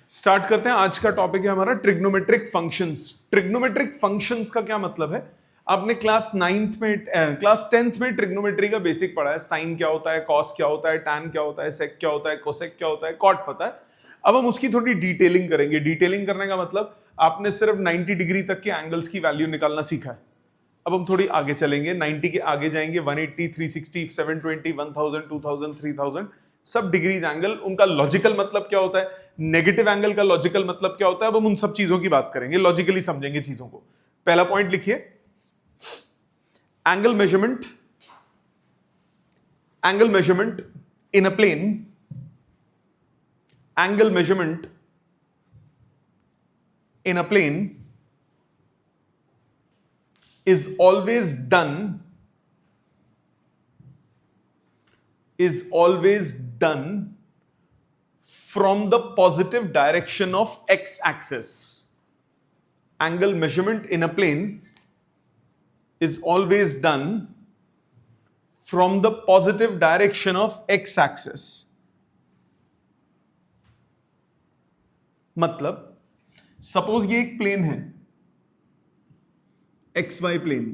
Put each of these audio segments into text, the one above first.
Start करते हैं। आज का टॉपिक है हमारा ट्रिग्नोमेट्रिक फंक्शंस। ट्रिग्नोमेट्रिक फंक्शंस का क्या मतलब है? आपने क्लास 10th में ट्रिग्नोमेट्री का बेसिक पढ़ा है। साइन क्या होता है, कॉस क्या होता है, टैन क्या होता है, सेक क्या होता है, कोसेक क्या होता है, कॉट पता है। अब हम उसकी थोड़ी डिटेलिंग करेंगे। डिटेलिंग करने का मतलब आपने सिर्फ 90 डिग्री तक के एंगल्स की वैल्यू निकालना सीखा है। अब हम थोड़ी आगे चलेंगे, 90 के आगे जाएंगे, 180, 360, 720, 1000, 2000, 3000 सब डिग्रीज एंगल, उनका लॉजिकल मतलब क्या होता है, नेगेटिव एंगल का लॉजिकल मतलब क्या होता है। अब हम उन सब चीजों की बात करेंगे, लॉजिकली समझेंगे चीजों को। पहला पॉइंट लिखिए, angle measurement in a plane, angle measurement in a plane is always done from the positive direction of x-axis. Angle measurement in a plane is always done from the positive direction of x-axis. मतलब suppose ये एक plane है, x Y plane,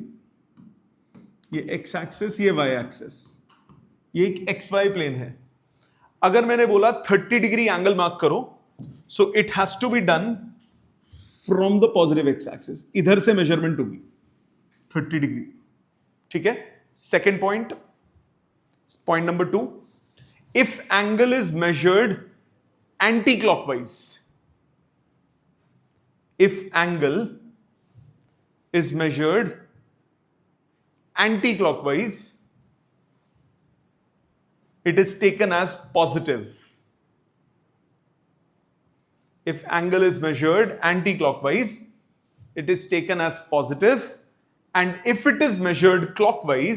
ये x axis, ये Y axis, ये एक x Y plane है। अगर मैंने बोला 30 डिग्री एंगल मार्क करो, so it has to be done from the positive X axis. इधर से मेजरमेंट होगी 30 डिग्री, ठीक है। Second point number 2, if angle is measured anti clockwise, if angle is measured anti-clockwise, it is taken as positive. If angle is measured anti-clockwise, it is taken as positive, and if it is measured clockwise,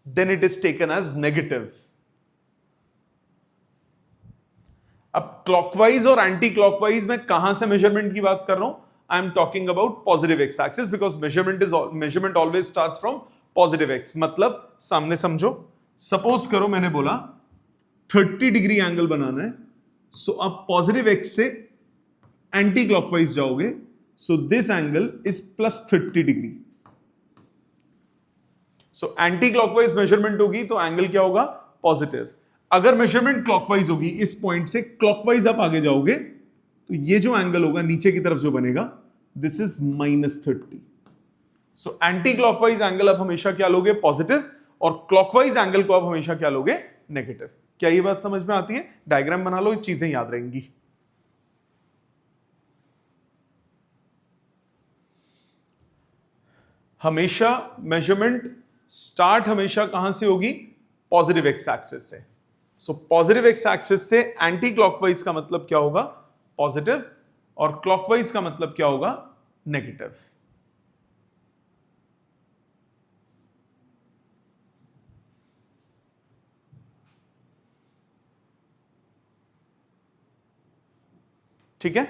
then it is taken as negative. अब clockwise और anti clockwise में कहां से measurement की बात कर रहा हूं? I am talking about positive X axis, because measurement always starts from positive x. मतलब सामने समझो, सपोज करो मैंने बोला 30 डिग्री एंगल बनाना है, सो आप पॉजिटिव एक्स से एंटी क्लॉकवाइज जाओगे, so this angle is +30 degree. So anti clockwise measurement होगी तो एंगल क्या होगा? पॉजिटिव। अगर मेजरमेंट क्लॉकवाइज होगी, इस पॉइंट से क्लॉकवाइज आप आगे जाओगे, तो ये जो एंगल होगा नीचे की तरफ जो बनेगा, this is -30। So anti clockwise angle आप हमेशा क्या लोगे? पॉजिटिव, और क्लॉकवाइज एंगल को आप हमेशा क्या लोगे? नेगेटिव। क्या ये बात समझ में आती है? डायग्राम बना लो, चीजें याद रहेंगी। हमेशा मेजरमेंट स्टार्ट हमेशा कहां से होगी? पॉजिटिव एक्स एक्सिस से। सो पॉजिटिव एक्स एक्सिस से एंटी क्लॉकवाइज का मतलब क्या होगा? पॉजिटिव, और क्लॉकवाइज का मतलब क्या होगा? नेगेटिव। ठीक है।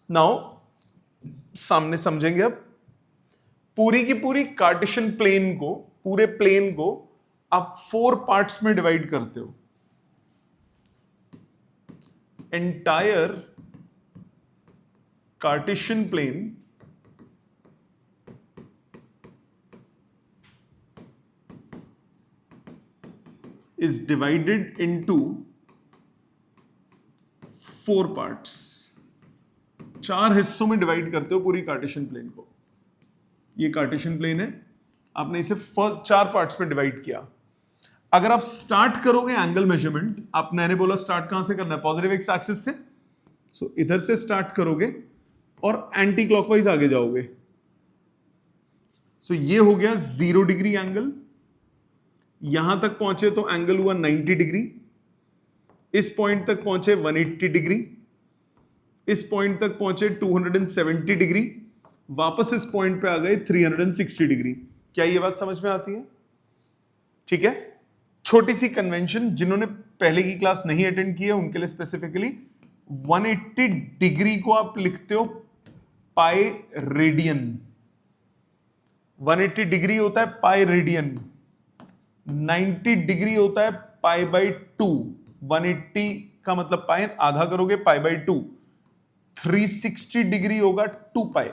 नाउ सामने समझेंगे। अब पूरी की पूरी कार्टेशियन प्लेन को, पूरे प्लेन को आप 4 पार्ट्स में डिवाइड करते हो। Entire Cartesian plane is divided into 4 parts. 4 हिस्सों में डिवाइड करते हो पूरी कार्टेशियन प्लेन को। ये कार्टेशियन प्लेन है, आपने इसे 4 पार्ट्स में डिवाइड किया। अगर आप स्टार्ट करोगे एंगल मेजरमेंट, आप मैंने बोला स्टार्ट कहां से करना है? पॉजिटिव एक्स एक्सिस से। सो इधर से स्टार्ट करोगे और एंटी क्लॉकवाइज आगे जाओगे। सो ये हो गया 0 डिग्री एंगल। यहां तक पहुंचे तो एंगल हुआ 90 डिग्री। इस पॉइंट तक पहुंचे 180 डिग्री। इस पॉइंट तक पहुंचे 270 डिग्री। वापस इस पॉइंट पे आ गए 360 डिग्री। क्या ये बात समझ में आती है? ठीक है। छोटी सी कन्वेंशन, जिन्होंने पहले की क्लास नहीं अटेंड की है उनके लिए स्पेसिफिकली, 180 डिग्री को आप लिखते हो पाई रेडियन। 180 डिग्री होता है पाई रेडियन। 90 डिग्री होता है पाई बाई 2, 180 का मतलब पाई आधा करोगे पाई बाई 2, 360 डिग्री होगा 2 पाई,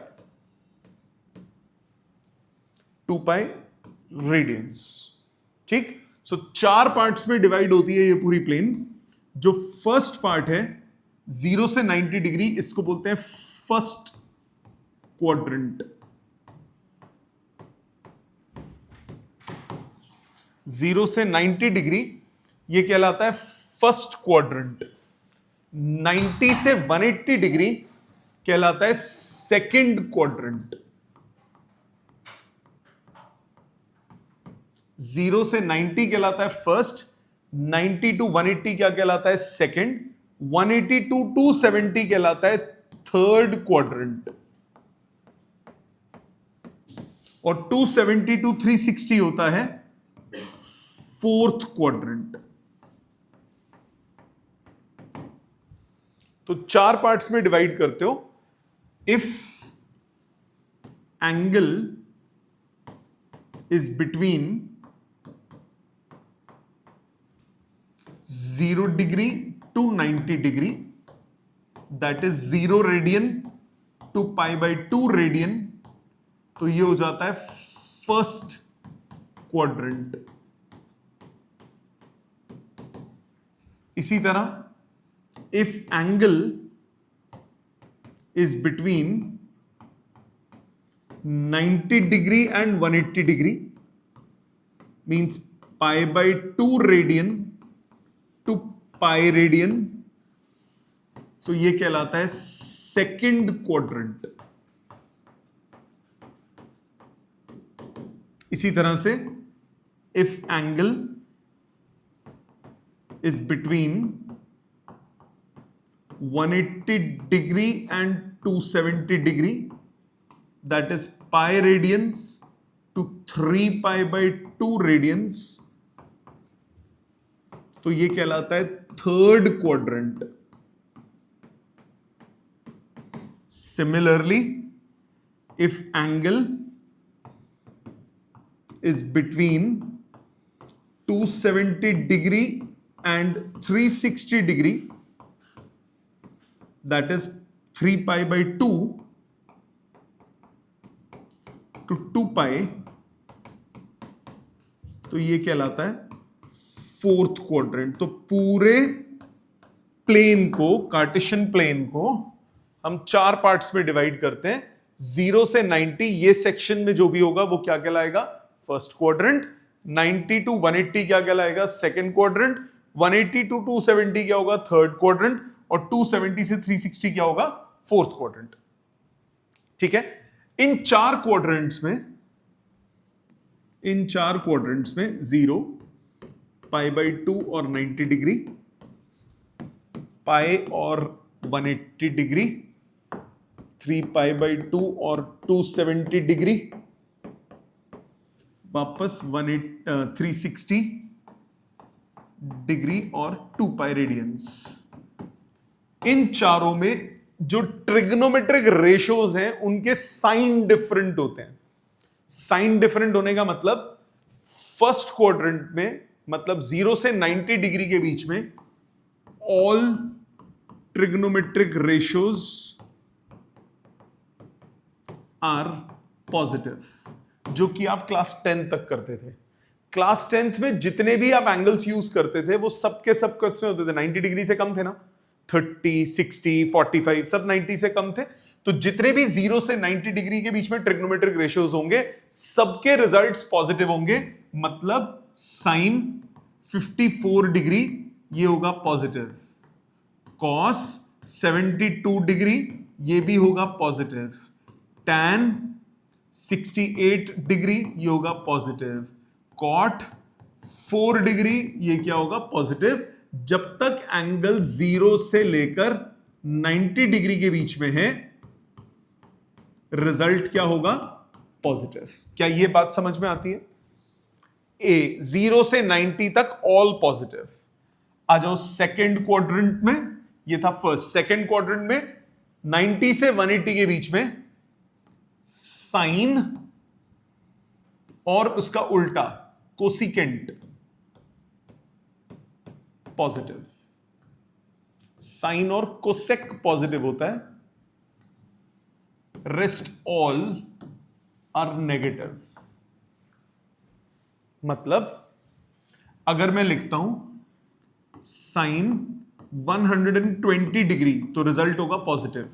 2 पाई रेडियंस। ठीक, सो 4 पार्ट्स में डिवाइड होती है ये पूरी प्लेन। जो फर्स्ट पार्ट है 0 से 90 डिग्री, इसको बोलते हैं फर्स्ट क्वाड्रेंट। 0 से 90 डिग्री ये कहलाता है फर्स्ट क्वाड्रेंट। 90 से 180 डिग्री कहलाता है सेकंड क्वाड्रेंट। 0 से 90 कहलाता है फर्स्ट, 90 टू 180 क्या कहलाता है सेकंड, 180 टू 270 कहलाता है थर्ड क्वाड्रेंट, और 270 टू 360 होता है फोर्थ क्वाड्रेंट। तो 4 पार्ट्स में डिवाइड करते हो। If angle is between 0 degree to 90 degree, that is 0 radian to pi by 2 radian, तो ये हो जाता है फर्स्ट क्वाड्रेंट। इसी तरह if angle is between 90 degree and 180 degree, means pi by 2 radian to pi radian, तो ये कहलाता है सेकंड क्वाड्रेंट। इसी तरह से if angle is between 180 degree and 270 degree, that is pi radians to 3 pi by 2 radians, तो ये कहलाता है third quadrant. Similarly, if angle is between 270 degree and 360 degree, that is 3 pi by 2 to 2 pi, तो ये कहलाता है fourth quadrant. तो पूरे प्लेन को, कार्टेशियन प्लेन को हम 4 पार्ट्स में डिवाइड करते हैं। 0 से 90 ये सेक्शन में जो भी होगा वो क्या कहलाएगा, फर्स्ट क्वाड्रेंट। 90 टू 180 क्या कहलाएगा, सेकंड क्वाड्रेंट। 180 टू 270 क्या होगा, थर्ड क्वाड्रेंट। और 270 से 360 क्या होगा, फोर्थ क्वाड्रेंट। ठीक है, इन 4 क्वाड्रेंट्स में 0, पाई बाई 2 और 90 डिग्री, पाई और 180 डिग्री, 3 पाई बाई 2 और 270 डिग्री, वापस 360 डिग्री और 2 पाई रेडियंस। इन चारों में जो ट्रिग्नोमेट्रिक रेशियोज हैं उनके साइन डिफरेंट होते हैं। साइन डिफरेंट होने का मतलब फर्स्ट क्वाड्रेंट में, मतलब 0 से 90 डिग्री के बीच में all trigonometric ratios are positive, जो कि आप क्लास 10 तक करते थे। क्लास 10th में जितने भी आप एंगल्स यूज करते थे वो सबके सब कितने होते थे, 90 डिग्री से कम थे ना, 30, 60, 45 सब 90 से कम थे। तो जितने भी 0 से 90 डिग्री के बीच में ट्रिग्नोमेट्रिक रेशियोज होंगे सबके रिजल्ट्स पॉजिटिव होंगे, मतलब साइन 54 डिग्री ये होगा पॉजिटिव, कॉस 72 डिग्री ये भी होगा पॉजिटिव, टैन 68 डिग्री ये होगा पॉजिटिव, कॉट 4 डिग्री ये क्या होगा, पॉजिटिव, जब तक एंगल 0 से लेकर 90 डिग्री के बीच में है रिजल्ट क्या होगा, पॉजिटिव। क्या ये बात समझ में आती है? ए 0 से 90 तक ऑल पॉजिटिव। आ जाओ सेकेंड क्वाड्रेंट में, ये था फर्स्ट। सेकेंड क्वाड्रेंट में 90 से 180 के बीच में साइन और उसका उल्टा कोसिकेंट पॉजिटिव, साइन और कोसेक पॉजिटिव होता है, रेस्ट ऑल आर नेगेटिव। मतलब अगर मैं लिखता हूं साइन 120 डिग्री तो रिजल्ट होगा पॉजिटिव।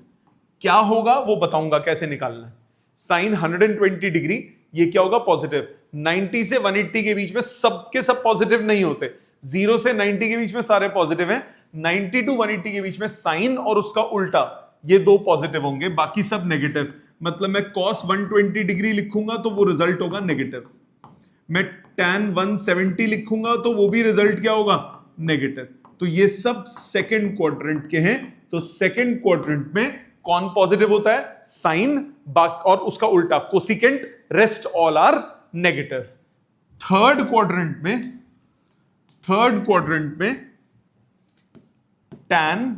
क्या होगा वो बताऊंगा कैसे निकालना है। साइन 120 डिग्री ये क्या होगा पॉजिटिव। 90 से 180 के बीच में सबके सब पॉजिटिव नहीं होते, 0 से 90 के बीच में सारे पॉजिटिव हैं। 90 टू 180 के बीच में साइन और उसका उल्टा ये दो पॉजिटिव होंगे, बाकी सब नेगेटिव। मतलब मैं cos 120 डिग्री लिखूंगा तो वो रिजल्ट होगा नेगेटिव। मैं tan 170 लिखूंगा तो वो भी रिजल्ट क्या होगा नेगेटिव। तो ये सब सेकंड क्वाड्रेंट के हैं। तो सेकंड क्वाड्रेंट में कौन पॉजिटिव होता है, साइन और उसका उल्टा cosecant, rest all are negative. Third quadrant में tan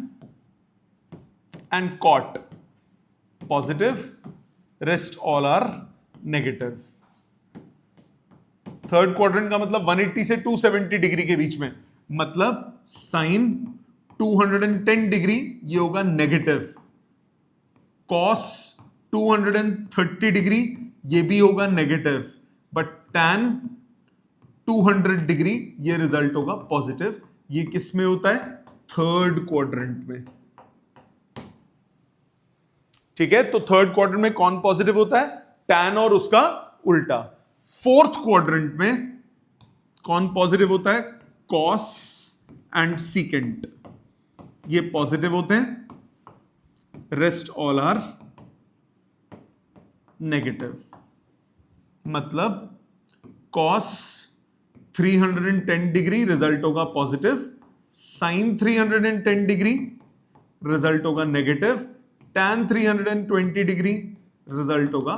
and cot positive, rest all are negative. Third quadrant का मतलब 180 से 270 डिग्री के बीच में, मतलब साइन 210 डिग्री ये होगा नेगेटिव, कॉस 230 डिग्री ये भी होगा नेगेटिव, बट टैन 200 डिग्री ये रिजल्ट होगा पॉजिटिव। ये किस में होता है, थर्ड क्वाड्रेंट में। ठीक है, तो थर्ड क्वाड्रेंट में कौन पॉजिटिव होता है, टैन और उसका उल्टा। फोर्थ क्वाड्रेंट में कौन पॉजिटिव होता है, कॉस एंड सीकेंट ये पॉजिटिव होते हैं, रेस्ट ऑल आर नेगेटिव। मतलब कॉस 310 डिग्री रिजल्ट होगा पॉजिटिव, साइन 310 डिग्री रिजल्ट होगा नेगेटिव, टैन 320 डिग्री रिजल्ट होगा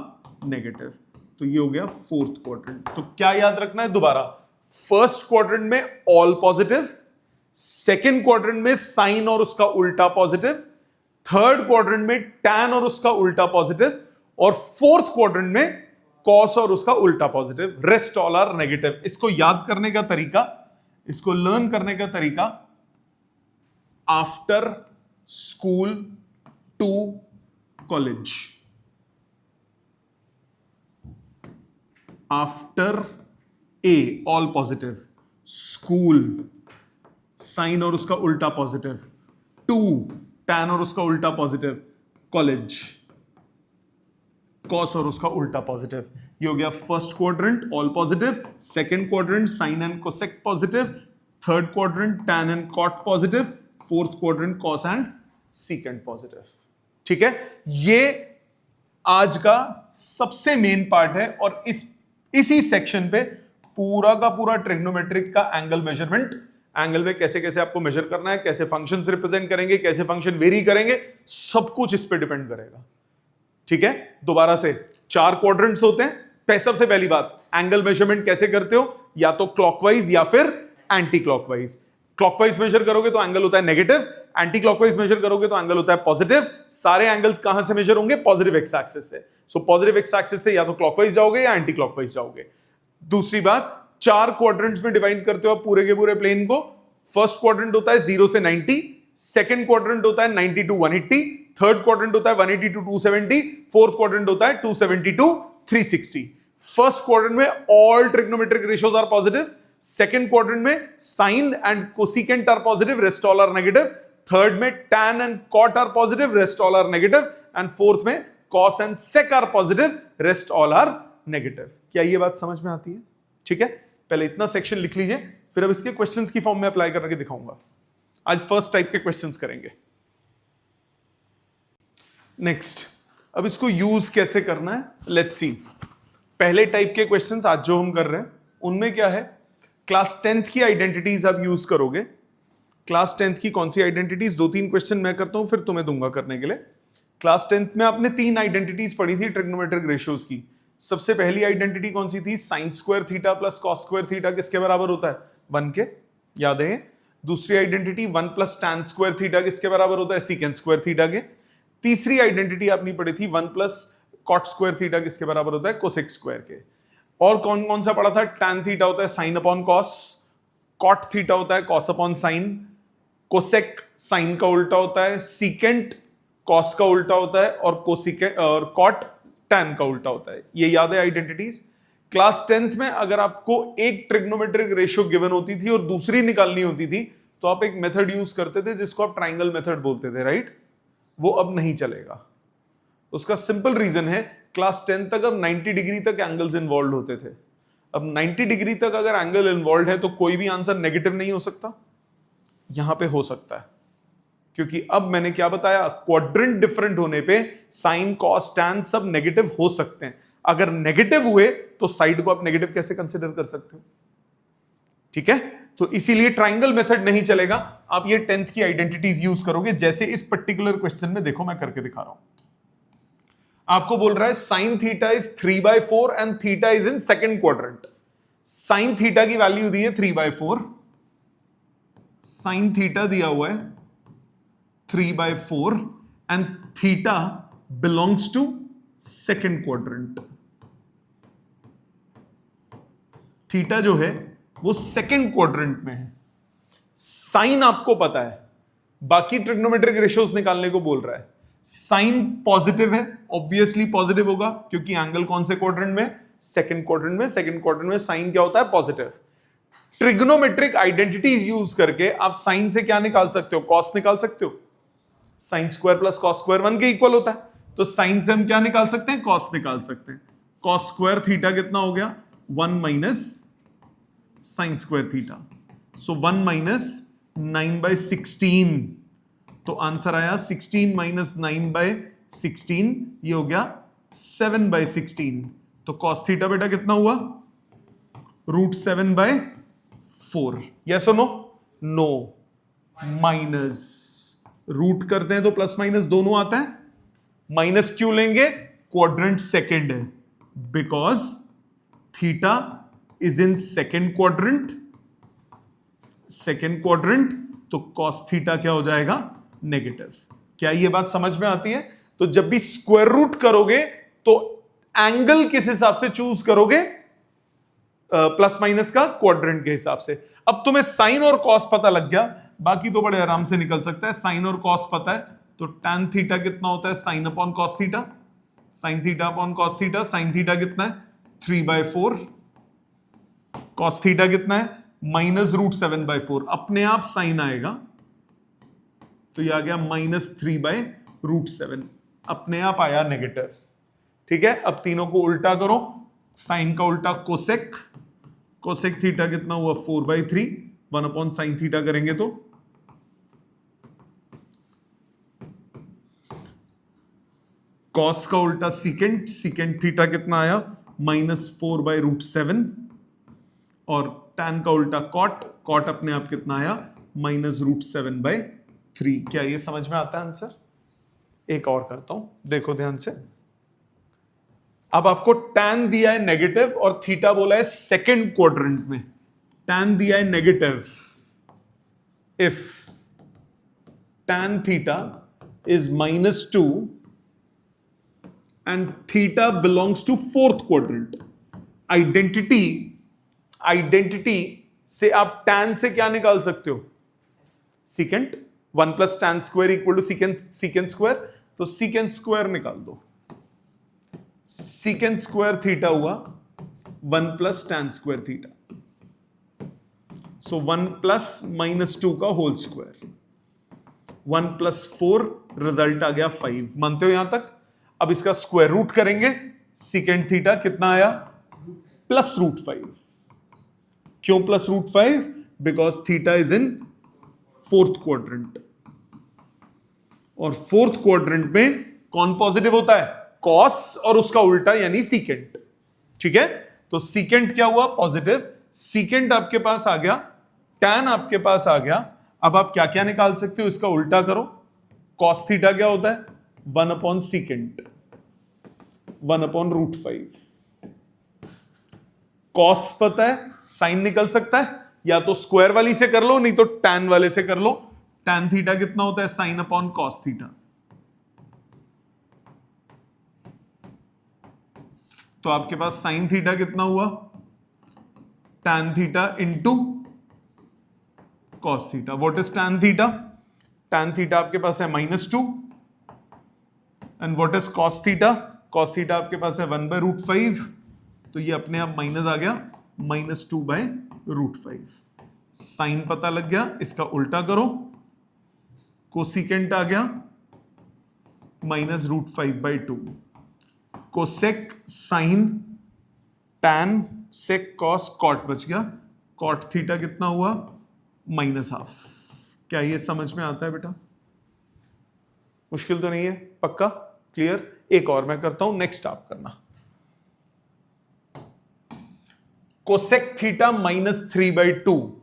नेगेटिव। तो ये हो गया फोर्थ क्वाड्रेंट। तो क्या याद रखना है दोबारा, फर्स्ट क्वाड्रेंट में ऑल पॉजिटिव, सेकेंड क्वाड्रेंट में साइन और उसका उल्टा पॉजिटिव, थर्ड क्वाड्रेंट में टैन और उसका उल्टा पॉजिटिव, और फोर्थ क्वाड्रेंट में कॉस और उसका उल्टा positive, rest all are negative. इसको याद करने का तरीका, इसको लर्न करने का तरीका, after school to college, after a all positive, school sine और उसका उल्टा पॉजिटिव, टू टैन और उसका उल्टा पॉजिटिव, कॉलेज कॉस और उसका उल्टा पॉजिटिव। ये हो गया first quadrant all positive, second quadrant sine and cosec positive, third quadrant tan and cot positive, fourth quadrant cos and secant positive. ठीक है, ये आज का सबसे मेन पार्ट है और इसी सेक्शन पे पूरा का पूरा ट्रिग्नोमेट्रिक का एंगल मेजरमेंट, एंगल में कैसे कैसे आपको मेजर करना है, कैसे फंक्शंस रिप्रेजेंट करेंगे, कैसे फंक्शन वेरी करेंगे, सब कुछ इस पे डिपेंड करेगा। ठीक है, दोबारा से 4 क्वाड्रेंट्स होते हैं। सबसे पहली बात, एंगल मेजरमेंट कैसे करते हो, या तो क्लॉकवाइज या फिर एंटी क्लॉकवाइज। क्लॉकवाइज मेजर करोगे तो एंगल होता है नेगेटिव, एंटी क्लॉकवाइज मेजर करोगे तो एंगल होता है पॉजिटिव। सारे एंगल्स कहां से मेजर होंगे, पॉजिटिव एक्स एक्सिस से। सो पॉजिटिव एक्स एक्सिस से या तो क्लॉकवाइज जाओगे या एंटी क्लॉकवाइज जाओगे। दूसरी बात, 4 क्वाड्रेंट्स में डिवाइड करते हो आप पूरे के पूरे प्लेन को। फर्स्ट क्वाड्रेंट होता है 0 से 90, सेकंड क्वाड्रेंट होता है 90 टू 180, थर्ड क्वाड्रेंट होता है 180 टू 270, फोर्थ क्वाड्रेंट होता है 270 टू 360। फर्स्ट क्वाड्रेंट में all trigonometric ratios are positive, second quadrant में sine and cosecant are positive, rest all are negative, third में tan and cot are positive, rest all are negative, and fourth में cos and sec are positive, rest all are negative. क्या ये बात समझ में आती है? ठीक है, पहले इतना सेक्शन लिख लीजिए, फिर अब इसके क्वेश्चंस की फॉर्म में अप्लाई करके दिखाऊंगा। आज फर्स्ट टाइप के क्वेश्चंस करेंगे। नेक्स्ट, अब इसको यूज कैसे करना है, लेट्स सी। पहले टाइप के क्वेश्चंस आज जो हम कर रहे हैं उनमें क्या है, क्लास 10th की आइडेंटिटीज आप यूज करोगे। क्लास 10th की कौन सी आइडेंटिटीज, 2-3 क्वेश्चन मैं करता हूं फिर तुम्हें दूंगा करने के लिए। क्लास 10th में आपने 3 आइडेंटिटीज पढ़ी थी ट्रिग्नोमेट्रिक रेशियोज की। सबसे पहली आइडेंटिटी कौन सी थी, sine square theta plus cos square theta किसके बराबर होता है, 1 के, याद है। दूसरी identity 1 plus tan square theta किसके बराबर होता है, सीकेंट स्क्वायर थीटा के। तीसरी आइडेंटिटी आपने पढ़ी थी 1 प्लस कॉट स्क्वायर थीटा किसके बराबर होता है, कोसेक स्क्वायर के। और कौन कौन सा पढ़ा था? tan थीटा होता है sine upon cos, cot theta होता है cos upon sine, cosec sine का उल्टा होता है, सीकेंट कॉस का उल्टा होता है, और कोसिकेंट और कॉट tan का उल्टा होता है। ये याद है आइडेंटिटीज। क्लास 10th में अगर आपको एक ट्रिग्नोमेट्रिक रेशियो गिवन होती थी और दूसरी निकालनी होती थी तो आप एक मेथड यूज करते थे जिसको आप ट्राइंगल मेथड बोलते थे, राइट? वो अब नहीं चलेगा। उसका सिंपल रीजन है, क्लास 10 तक अब 90 डिग्री तक एंगल्स इन्वॉल्व होते थे। अब 90 डिग्री तक अगर एंगल इन्वॉल्व है तो कोई भी आंसर नेगेटिव नहीं हो सकता। यहां पे हो सकता है, क्योंकि अब मैंने क्या बताया, क्वाड्रेंट डिफरेंट होने पे साइन कॉस टैन सब नेगेटिव हो सकते हैं। अगर नेगेटिव हुए तो साइड को आप नेगेटिव कैसे कंसिडर कर सकते हो? ठीक है, तो इसीलिए ट्राइंगल मेथड नहीं चलेगा। आप ये 10th की आइडेंटिटीज यूज करोगे, जैसे इस पर्टिकुलर क्वेश्चन में देखो मैं करके दिखा रहा हूं। आपको बोल रहा है sine theta is 3/4 and theta is in second quadrant. Sine theta की वैल्यू दी है 3/4, साइन थीटा दिया हुआ है 3/4 and theta belongs to second quadrant. Theta जो है वो सेकंड क्वाड्रेंट में है। साइन आपको पता है, बाकी ट्रिग्नोमेट्रिक रेशियोज निकालने को बोल रहा है। साइन पॉजिटिव है, ऑब्वियसली पॉजिटिव होगा क्योंकि एंगल कौन से क्वाड्रेंट में? सेकंड क्वाड्रेंट में। सेकंड क्वाड्रेंट में साइन क्या होता है? पॉजिटिव। ट्रिग्नोमेट्रिक आइडेंटिटीज यूज करके आप साइन से क्या निकाल सकते हो? कॉस निकाल सकते हो। Sine square plus cos square 1 के इक्वल होता है, तो साइन से हम क्या निकाल सकते हैं? कॉस निकाल सकते हैं। कॉस स्क्वायर थीटा कितना हो गया? 1 minus sine square theta, so 1 minus 9/16, तो आंसर आया 16 माइनस 9/16, ये हो गया 7/16। तो कॉस थीटा बेटा कितना हुआ? √7/4। यस और नो? No, minus. रूट करते हैं तो प्लस माइनस दोनों आता है। माइनस क्यों लेंगे? क्वाड्रेंट सेकंड है, because theta is in second quadrant. Second quadrant, तो कॉस थीटा क्या हो जाएगा? नेगेटिव। क्या ये बात समझ में आती है? तो जब भी स्क्वायर रूट करोगे तो एंगल किस हिसाब से चूज करोगे? प्लस माइनस का क्वाड्रेंट के हिसाब से। अब तुम्हें साइन और कॉस पता लग गया, बाकी तो बड़े आराम से निकल सकता है। साइन और कॉस पता है तो tan थीटा कितना होता है? Sine upon cos theta. Sine theta upon cos theta, sine theta कितना है? 3/4। कॉस थीटा कितना है? -√7/4। अपने आप साइन आएगा तो ये आ गया -3/√7, अपने आप आया नेगेटिव। ठीक है, अब तीनों को उल्टा करो। साइन का उल्टा कोसेक, कोसेक थीटा कितना हुआ? 4/3। 1 अपॉन साइन थीटा करेंगे तो कॉस का उल्टा सीकेंट, सीकेंट थीटा कितना आया? -4/√7, और tan का उल्टा कॉट, कॉट अपने आप कितना आया? -√7/3। क्या ये समझ में आता है आंसर? एक और करता हूं, देखो ध्यान से। अब आपको tan दिया है नेगेटिव और थीटा बोला है सेकंड क्वाड्रेंट में। tan दिया है negative, if tan theta is -2 and theta belongs to fourth quadrant. Identity से आप tan से क्या निकाल सकते हो? Secant. 1 plus tan square equal to secant square, तो सीकेंट स्क्वायर निकाल दो। सीकेंट स्क्वायर थीटा हुआ 1 plus tan square theta, so 1 plus -2 का होल स्क्वायर। 1 + 4, रिजल्ट आ गया 5। मानते हो यहां तक? अब इसका स्क्वायर रूट करेंगे। सीकेंट थीटा कितना आया? +√5। क्यों +√5? Because theta is in fourth quadrant, और फोर्थ क्वाड्रेंट में कौन पॉजिटिव होता है? कॉस और उसका उल्टा यानी सीकेंट। ठीक है, तो सीकेंट क्या हुआ? पॉजिटिव। सीकेंट आपके पास आ गया, tan आपके पास आ गया। अब आप क्या क्या निकाल सकते हो? इसका उल्टा करो। कॉस थीटा क्या होता है? 1 अपॉन सीकेंट, 1 अपॉन √5। कॉस पता है, साइन निकल सकता है, या तो स्क्वायर वाली से कर लो, नहीं तो tan वाले से कर लो। tan थीटा कितना होता है? Sine upon cos theta. तो आपके पास साइन थीटा कितना हुआ, tan theta into cos theta. What is tan theta? tan theta आपके पास है -2 and what is cos theta? cos theta आपके पास है 1/√5, तो ये अपने आप माइनस आ गया -2/√5। साइन पता लग गया, इसका उल्टा करो, कोसिकेंट आ गया -√5/2, कोसेक साइन tan सेक कॉस कॉट बच गया, कॉट थीटा कितना हुआ -½ क्या ये समझ में आता है बेटा? मुश्किल तो नहीं है, पक्का क्लियर? एक और मैं करता हूं, नेक्स्ट आप करना। कोसेक थीटा -3/2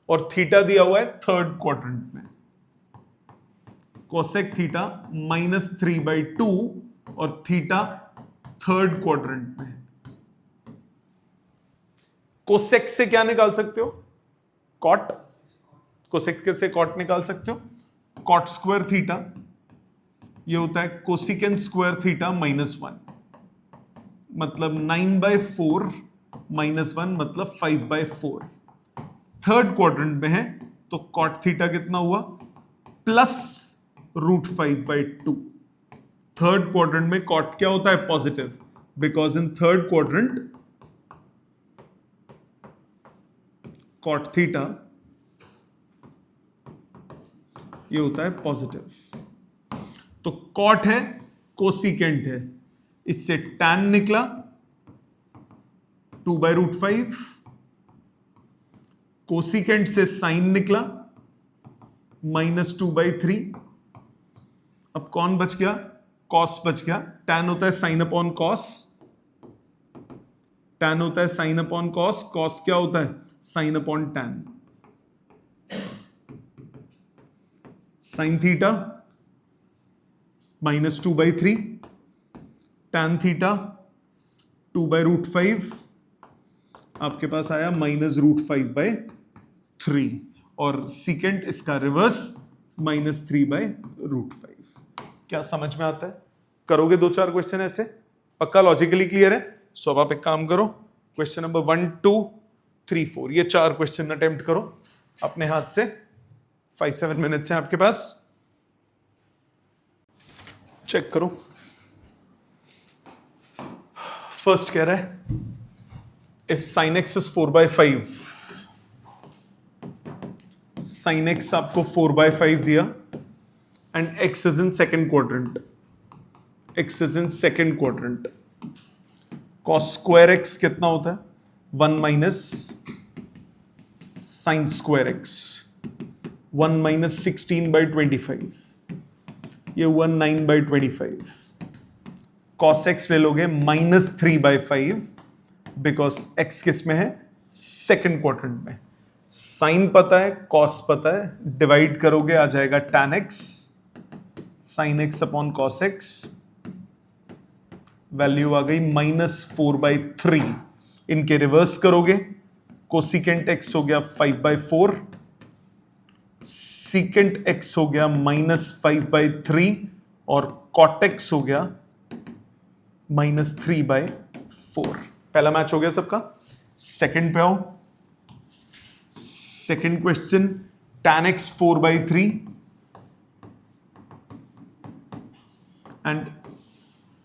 और थीटा दिया हुआ है थर्ड क्वाड्रेंट में। कोसेक थीटा -3/2 और थीटा थर्ड क्वाड्रेंट में है। कोसेक से क्या निकाल सकते हो? कॉट। कोसेक से कॉट निकाल सकते हो, कॉट स्क्वायर थीटा ये होता है कोसिकेंट स्क्वायर थीटा -1, मतलब 9/4 -1 मतलब 5/4। थर्ड क्वाड्रेंट में है तो कॉट थीटा कितना हुआ +√5/2। थर्ड क्वाड्रेंट में कॉट क्या होता है? Positive, because in third quadrant cot theta ये होता है पॉजिटिव। तो कॉट है, कोसिकेंट है, इससे tan निकला 2/√5, कोसिकेंट से साइन निकला -2/3। अब कौन बच गया? कॉस बच गया। tan होता है साइन अपॉन कॉस, tan होता है साइन अपॉन कॉस, कॉस क्या होता है? Sine upon tan। Sine theta -2/3, tan theta 2/√5, आपके पास आया -√5/3 और सीकेंट इसका रिवर्स -3/√5। क्या समझ में आता है? करोगे 2-4 क्वेश्चन ऐसे? पक्का लॉजिकली क्लियर है? सो अब आप एक काम करो, क्वेश्चन नंबर 1, 2, 3, 4 ये 4 क्वेश्चन अटेम्प्ट करो अपने हाथ से। 5-7 मिनट्स हैं आपके पास, चेक करो। फर्स्ट कह रहा है if sin x is 4/5, sin x आपको 4/5 दिया and x is in second quadrant, x is in second quadrant, cos square x कितना होता है? 1 minus sin square x, 1 minus 16/25, ये हुआ 9/25। cos x ले लोगे -3/5 बिकॉज x किस में है? सेकेंड क्वाड्रेंट में। साइन पता है, कॉस पता है, डिवाइड करोगे आ जाएगा tan x, sin x upon cos x, value आ गई -4/3। इनके रिवर्स करोगे, कोसिकेंट x हो गया 5/4, सीकेंट x हो गया -5/3 और cot x हो गया -3/4। पहला मैच हो गया सबका। सेकंड पे आओ, second question, tan x 4/3 and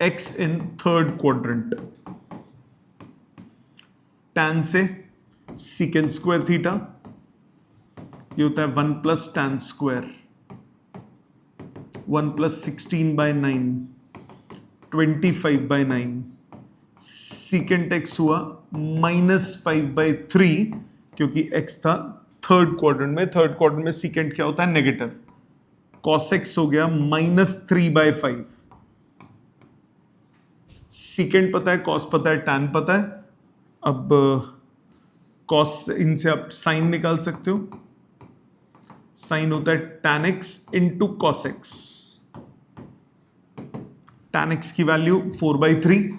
x in third quadrant. tan से सीकेंट स्क्वायर थीटा ये होता है 1 + tan स्क्वायर, 1 + 16/9, 25/9। सीकेंट x हुआ -5/3 क्योंकि x था थर्ड क्वाड्रेंट में। थर्ड क्वाड्रेंट में सीकेंट क्या होता है? नेगेटिव। cos x हो गया -3/5। सीकेंट पता है, cos पता है, tan पता है। अब cos इनसे आप साइन निकाल सकते हो, साइन होता है tan x into cos x। tan x की वैल्यू 4/3,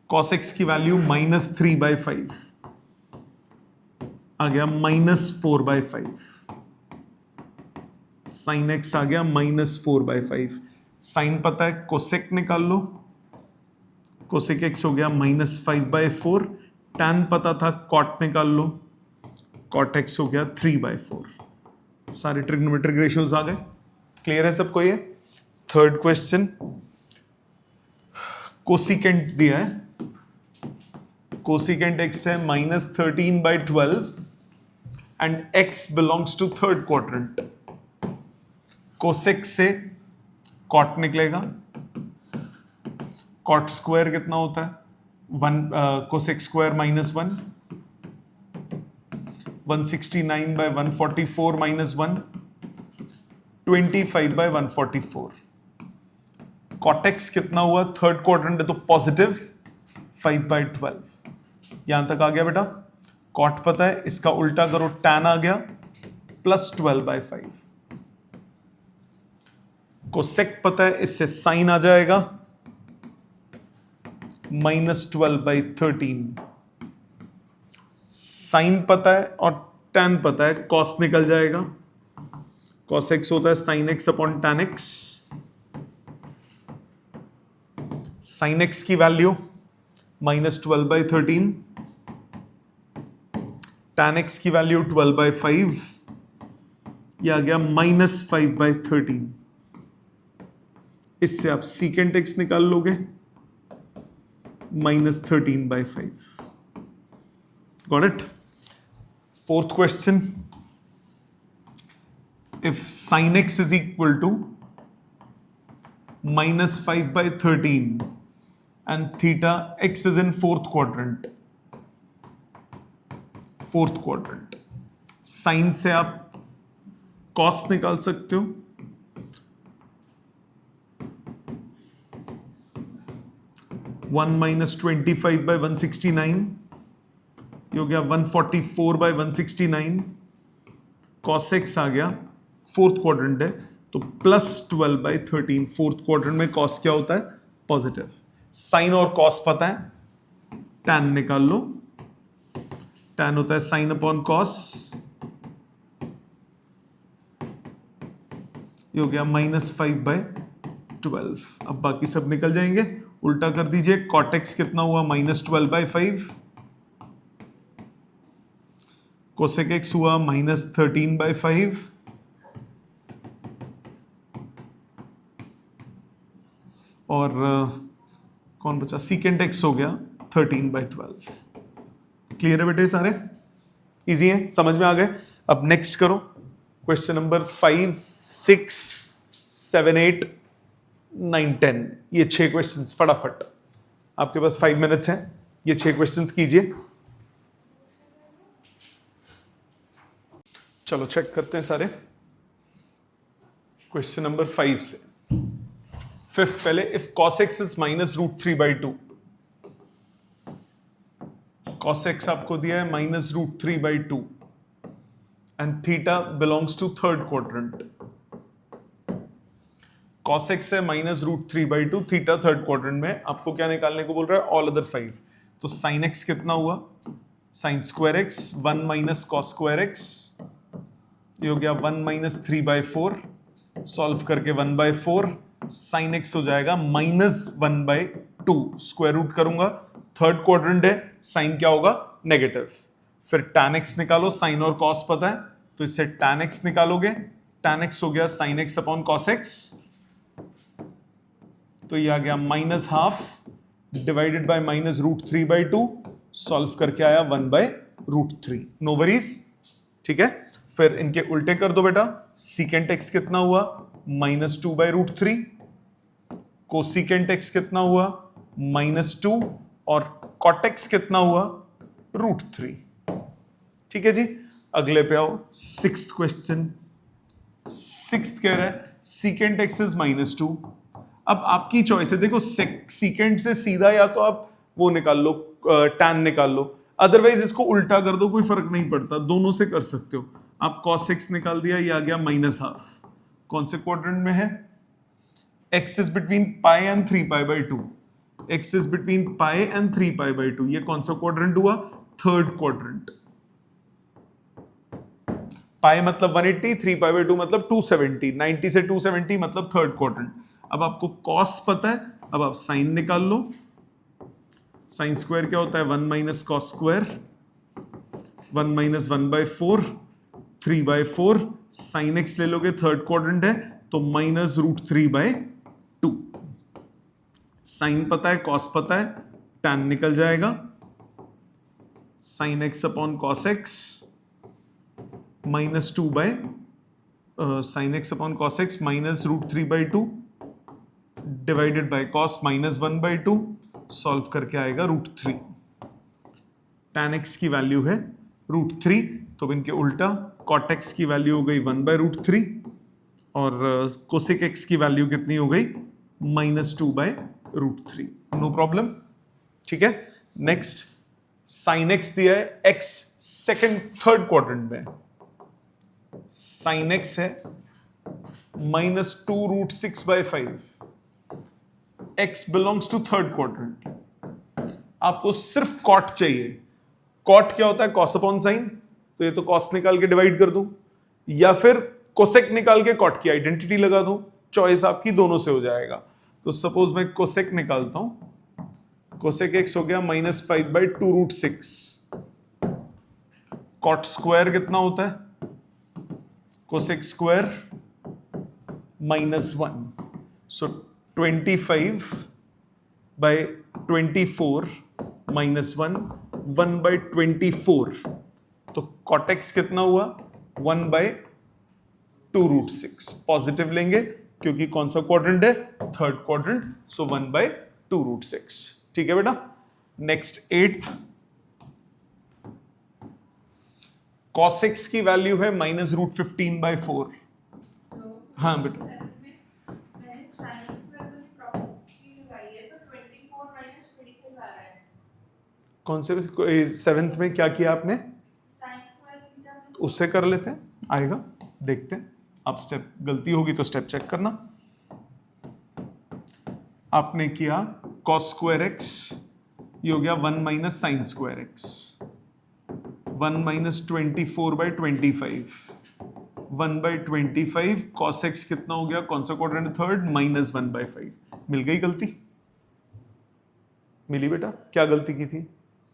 cos x की वैल्यू -3/5 आ गया -4/5। sin x आ गया -4/5। साइन पता है, कोसेक निकाल लो, कोसेक एक्स हो गया -5/4, tan पता था, कॉट निकाल लो, कॉट एक्स हो गया 3/4। सारे ट्रिग्नोमेट्रिक रेशियोज आ गए। क्लियर है सबको ये? थर्ड क्वेश्चन, कोसिकेंट दिया है, कोसिकेंट एक्स है -13/12 and X belongs to third quadrant. Cosec से कॉट निकलेगा, कॉट स्क्वायर कितना होता है? Cosec square -1, 169/144 -1, 25/144। कॉटेक्स कितना हुआ? थर्ड क्वाड्रेंट है तो पॉजिटिव 5/12। यहां तक आ गया बेटा। कॉट पता है, इसका उल्टा करो, टैन आ गया +12/5। कोसेक पता है, इससे साइन आ जाएगा -12/13। साइन पता है और टैन पता है, कॉस निकल जाएगा। कॉस एक्स होता है sine x upon tan x. Sine x की वैल्यू -12/13, टैन एक्स की वैल्यू 12/5, यह आ गया -5/13। इससे आप सीकेंट एक्स निकाल लोगे -13/5। Got it? Fourth question, if sin x is equal to -5/13 and theta x is in fourth quadrant, sin से आप cos निकाल सकते हो, -25/169, ये हो गया 144/169। cos x आ गया, फोर्थ क्वाड्रेंट है तो +12/13। फोर्थ क्वाड्रेंट में कॉस क्या होता है? पॉजिटिव। साइन और कॉस पता है, टैन निकाल लो, टैन होता है साइन अपॉन कॉस, ये हो गया -5/12। अब बाकी सब निकल जाएंगे, उल्टा कर दीजिए। कॉट एक्स कितना हुआ? -12/5। कोसेक एक्स हुआ -13/5। और कौन बचा? सीकेंट एक्स हो गया 13/12। क्लियर है बेटे? सारे इजी है, समझ में आ गए? अब नेक्स्ट करो क्वेश्चन नंबर 5, 6, 7, 8, 9, 10। ये 6 क्वेश्चंस फटाफट, आपके पास 5 मिनट्स हैं, ये 6 क्वेश्चंस कीजिए। चलो चेक करते हैं सारे। क्वेश्चन नंबर 5 से फिफ्थ, पहले if cos x is -√3/2, cos x आपको दिया है -√3/2 and theta belongs to third quadrant. cos x है -√3/2, थीटा थर्ड क्वाड्रेंट में, आपको क्या निकालने को बोल रहा है? All other 5। तो sin x कितना हुआ? sin square x 1 - cos square x, ये हो गया 1 - 3/4। सॉल्व करके 1/4, sin x हो जाएगा -1/2। स्क्वायर रूट करूंगा, थर्ड क्वाड्रेंट है, साइन क्या होगा? नेगेटिव। फिर tan x निकालो, साइन और cos पता है तो इससे tan x निकालोगे, tan x हो गया sin x upon cos x, तो ये आ गया -½ डिवाइडेड बाय -√3/2। सॉल्व करके आया 1/√3। नो वरीज, ठीक है? फिर इनके उल्टे कर दो बेटा। सीकेंट एक्स कितना हुआ? -2/√3। कोसिकेंट एक्स कितना हुआ? -2। और कॉटेक्स कितना हुआ? √3। ठीक है जी, अगले पे आओ। सिक्स्थ क्वेश्चन, सिक्स्थ कह रहा है सीकेंट एक्स इज -2। अब आपकी चॉइस है, देखो सीकेंट से सीधा या तो आप वो निकाल लो, टैन निकाल लो, अदरवाइज इसको उल्टा कर दो, कोई फर्क नहीं पड़ता, दोनों से कर सकते हो आप। cos x निकाल दिया, ये आ गया -½ कौन से क्वाड्रेंट में है? x is between pi and 3π/2, x is between pi and 3π/2, ये कौन सा क्वाड्रेंट हुआ? Third quadrant. पाई मतलब 180, 3π/2 मतलब 270, 90 से 270 मतलब थर्ड क्वाड्रेंट। अब आपको cos पता है, अब आप साइन निकाल लो, साइन स्क्वायर क्या होता है 1 minus cos square, 1 minus 1/4, 3/4, sine x ले लोगे थर्ड क्वाड्रेंट है तो माइनस √3/2। साइन पता है, कॉस पता है, टैन निकल जाएगा, sine x upon cos x minus sine x upon cos x minus √3/2 divided by cos minus 1/2, solve करके आएगा √3। टैन एक्स की वैल्यू है √3, तो इनके उल्टा कॉट एक्स की वैल्यू हो गई 1/√3 और कोसेक एक्स की वैल्यू कितनी हो गई -2/√3। नो प्रॉब्लम, ठीक है। नेक्स्ट साइन एक्स दिया है, एक्स सेकंड थर्ड क्वाड्रेंट में, साइन एक्स है -2√6/5, X belongs to third quadrant. आपको सिर्फ कॉट चाहिए। कॉट क्या होता है कॉस अपॉन साइन, तो ये तो कॉस निकाल के डिवाइड कर दूं या फिर कोसेक निकाल के कॉट की आइडेंटिटी लगा दूं, चॉइस आपकी दोनों से हो जाएगा। तो सपोज मैं कोसेक निकालता हूं, कोसेक एक्स हो गया -5/2√6, कॉट स्क्वायर कितना होता है कोसेक स्क्वायर -1, सो 25/24 -1, 1/24, तो कॉट एक्स कितना हुआ 1/2√6। पॉजिटिव लेंगे क्योंकि कौन सा क्वाड्रेंट है थर्ड क्वाड्रेंट, सो 1/2√6। ठीक है बेटा। नेक्स्ट 8th, cos x की वैल्यू है -√15/4। हाँ बेटा, कौन से 7th में क्या किया आपने, उससे कर लेते हैं, आएगा देखते हैं। आप स्टेप गलती होगी तो स्टेप चेक करना। आपने किया cos स्क्वायर x, ये हो गया 1 minus sine square x, 1 minus 24/25, 1/25, cos x कितना हो गया, कौन सा क्वाड्रेंट थर्ड, -1/5। मिल गई गलती, मिली बेटा। क्या गलती की थी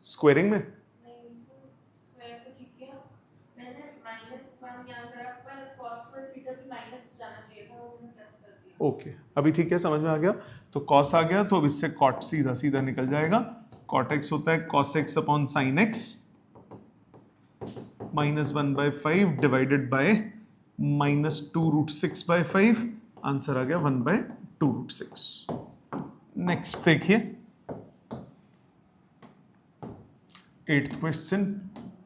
स्क्वायरिंग में, ओके अभी ठीक है, समझ में आ गया। तो कॉस आ गया तो अब इससे कॉट सीधा सीधा निकल जाएगा। कॉट एक्स होता है cos x upon sine x -1/5 divided by -2√6/5, answer आ गया 1/2√6। नेक्स्ट देखिए 8th क्वेश्चन।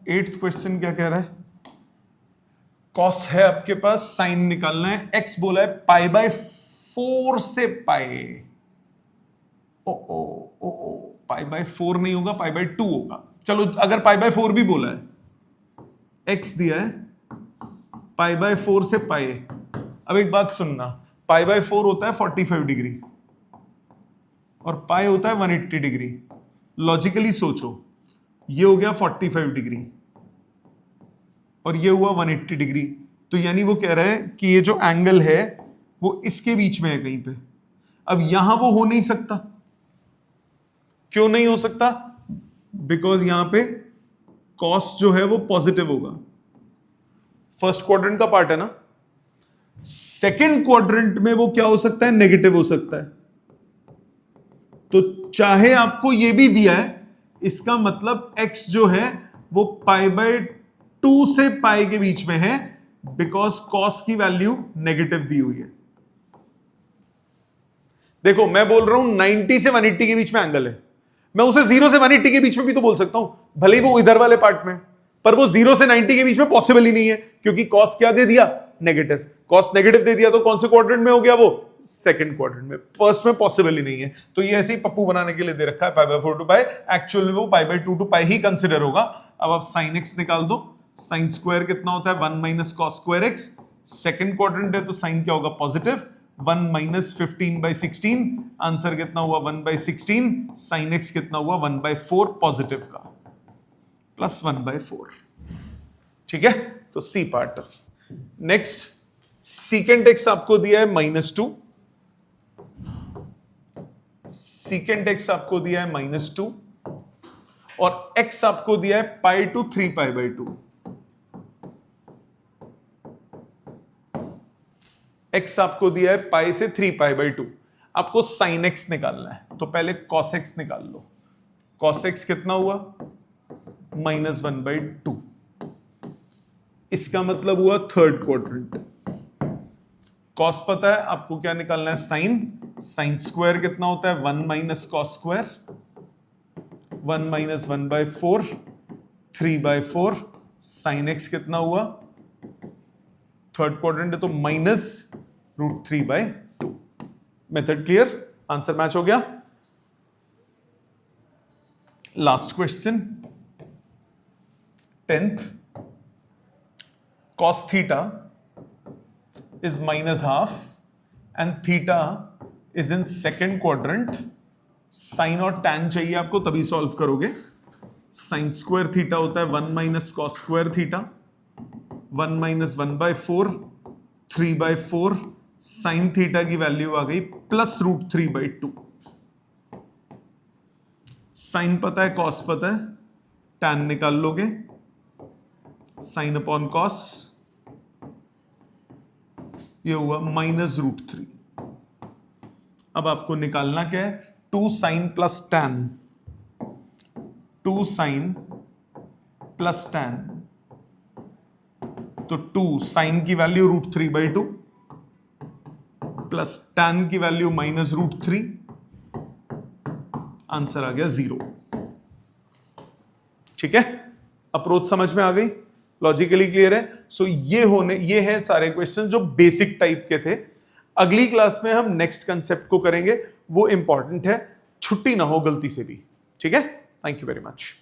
8th क्वेश्चन क्या कह रहा है, कॉस है आपके पास, साइन निकालना है, एक्स बोला है π/4 से पाई, π/4 नहीं होगा, π/2 होगा। चलो अगर π/4 भी बोला है, एक्स दिया है π/4 से पाई। अब एक बात सुनना, π/4 होता है 45 डिग्री और पाई होता है 180 डिग्री। लॉजिकली सोचो, ये हो गया 45 डिग्री और ये हुआ 180 डिग्री, तो यानी वो कह रहा है कि ये जो एंगल है वो इसके बीच में है कहीं पे। अब यहां वो हो नहीं सकता, क्यों नहीं हो सकता, बिकॉज यहां पे कॉस जो है वो पॉजिटिव होगा, फर्स्ट क्वाड्रेंट का पार्ट है ना। सेकंड क्वाड्रेंट में वो क्या हो सकता है, नेगेटिव हो सकता है। तो चाहे आपको ये भी दिया है, इसका मतलब x जो है वो π/2 से पाई के बीच में है, बिकॉज cos की वैल्यू नेगेटिव दी हुई है। देखो मैं बोल रहा हूं 90 से 180 के बीच में एंगल है, मैं उसे 0 से 180 के बीच में भी तो बोल सकता हूं, भले ही वो इधर वाले पार्ट में, पर वो 0 से 90 के बीच में पॉसिबल ही नहीं है, क्योंकि cos क्या दे दिया, नेगेटिव। cos नेगेटिव दे दिया तो कौन से क्वाड्रेंट में हो गया, वो सेकंड क्वाड्रेंट में, फर्स्ट में पॉसिबल ही नहीं है। तो ये ऐसे ही पप्पू बनाने के लिए दे रखा है π/4 टू पाई, एक्चुअल में वो π/2 टू पाई ही कंसिडर होगा। अब आप sin x निकाल दो, sin स्क्वायर कितना होता है 1 minus cos square x, second quadrant है तो sin क्या होगा, पॉजिटिव, 1 माइनस 15/16, आंसर कितना हुआ 1/16, sin x कितना हुआ 1/4 पॉजिटिव का, +1/4। ठीक है, तो C part. Next secant x आपको दिया है -2, सीकेंट x आपको दिया है -2, और x आपको दिया है पाई टू 3π/2। x आपको दिया है पाई से 3π/2। आपको sin x निकालना है, तो पहले cos x निकाल लो। cos x कितना हुआ? -1/2। इसका मतलब हुआ थर्ड क्वाड्रेंट। cos पता है आपको, क्या निकालना है? sin स्क्वायर कितना होता है? 1 - cos स्क्वायर, 1 - 1/4, 3/4। sin x कितना हुआ? थर्ड क्वाड्रेंट है तो -√3/2। Method clear? आंसर मैच हो गया। Last question 10th, cos theta is -half and theta is in second quadrant। sin और tan चाहिए आपको, तभी सॉल्व करोगे। sin स्क्वायर थीटा होता है 1 - cos square theta, 1 - 1/4, 3/4। sin theta की वैल्यू आ गई +√3/2। sin पता है, cos पता है, tan निकाल लोगे। sin अपॉन cos ये हुआ -√3। अब आपको निकालना क्या है? 2 sin + tan, 2 sin + tan। तो 2 sin की वैल्यू √3/2 प्लस tan की वैल्यू -√3। आंसर आ गया 0। ठीक है, अप्रोच समझ में आ गई, लॉजिकली क्लियर है। सो ये है सारे क्वेश्चन जो बेसिक टाइप के थे। अगली क्लास में हम नेक्स्ट कंसेप्ट को करेंगे, वो इंपॉर्टेंट है, छुट्टी ना हो गलती से भी। ठीक है, थैंक यू वेरी मच।